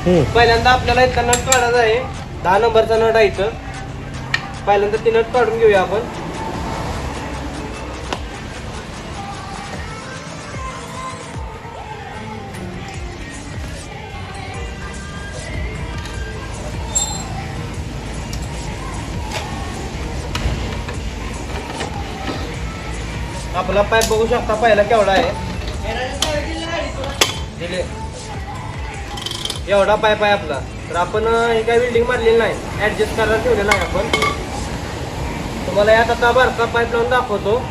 पहिल्यांदा आपल्याला इथला नट काढायचा आहे. 10 नंबरचा नट आहे इथं. पहिल्यांदा ती नट काढून घेऊया आपण. आपला पाईप बघू शकता पहिला केवढा आहे. दिले एवढा पाईप आहे आपला. तर आपण हे काय वेल्डिंग मारलेली नाही, ऍडजस्ट करायला ठेवलेला आहे आपण. तुम्हाला यात आता बारका पाईप लावून दाखवतो.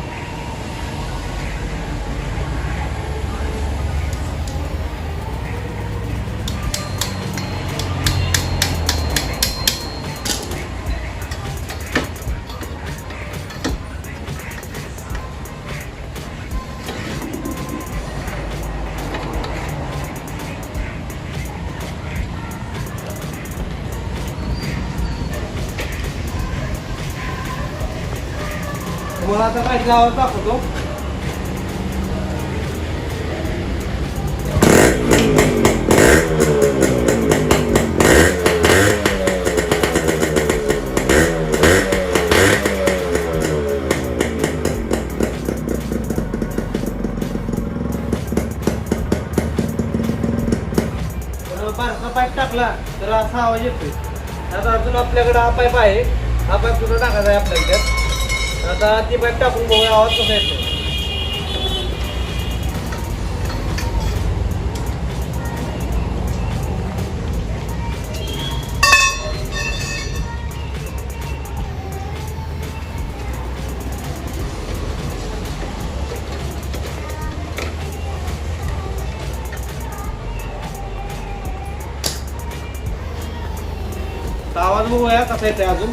तुम्हाला आता पाईप लावायला दाखवतो. बारका पाईप टाकला तर असा आवाज येतोय. आता अजून आपल्याकडे हा पाईप आहे. हा पाईप सुद्धा टाकायचा आहे आपल्या इथे. आता ती पाईप टाकून बघूया आवाज कसा येतो. आवाज बघूया कसा येतोय अजून.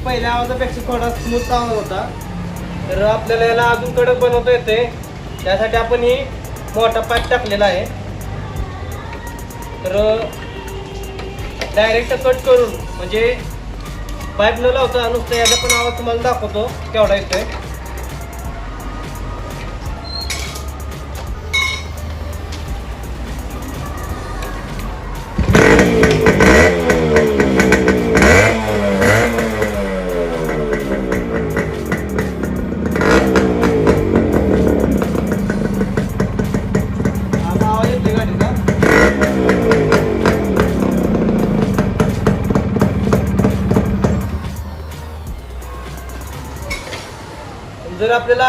पहिल्या आवाजापेक्षा थोडा स्मूथ आवाज होता. तर आपल्याला याला अजून कडक बनवता येते. त्यासाठी आपण ही मोठा पाईप टाकलेला आहे. तर डायरेक्ट कट करून म्हणजे पाईप न लावता नुसतं याचा पण आवाज तुम्हाला दाखवतो केवढा येतोय. जर आपल्याला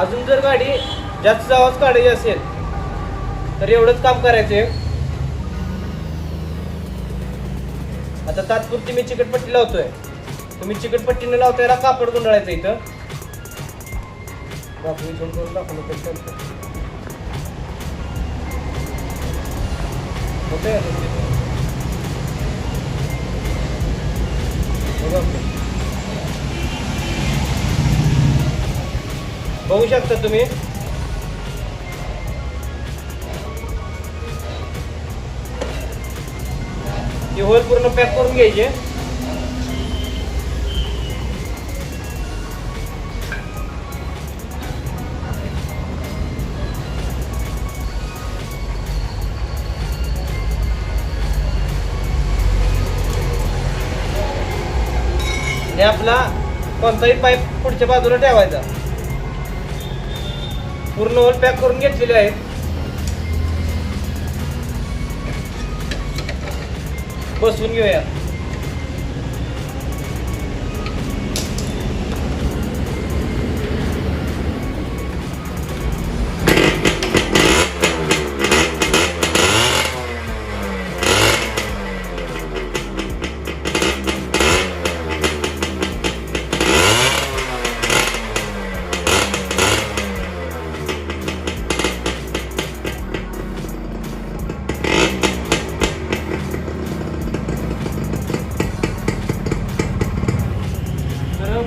अजून जर गाडी जास्त आवाज काढायची असेल तर एवढंच काम करायचंय. आता तात्पुरती मी चिकटपट्टी लावतोय. तुम्ही चिकटपट्टीने लावता याला कापड गुंडाळायचं इथं. बघू शकता तुम्ही. ही होल पूर्ण पॅक करून घ्यायचे. आणि आपला कोणताही पाईप पुढच्या बाजूला ठेवायचा. पूर्ण होल पॅक करून घेतलेले आहेत. बसवून घेऊया.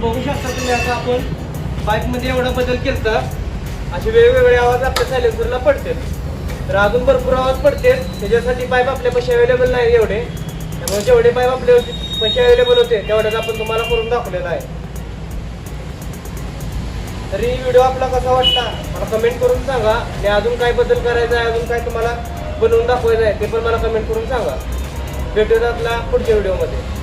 बघू शकता तुम्ही. आता आपण पाईप मध्ये एवढा बदल केला. असे वेगवेगळे आवाज आपल्या सायलेन्सरला पडतात. तर अजून भरपूर आवाज पडतात. त्याच्यासाठी पाईप आपल्यापाशी अवेलेबल नाही एवढे, त्यामुळे जेवढे पाईप आपल्या पैसे अवेलेबल होते तेवढ्यात आपण तुम्हाला करून दाखवलेला आहे. तरी व्हिडिओ आपला कसा वाटला मला कमेंट करून सांगा. आणि अजून काय बदल करायचा आहे, अजून काय तुम्हाला बनवून दाखवायचं आहे ते पण मला कमेंट करून सांगा. भेटूया आपल्या पुढच्या व्हिडिओमध्ये.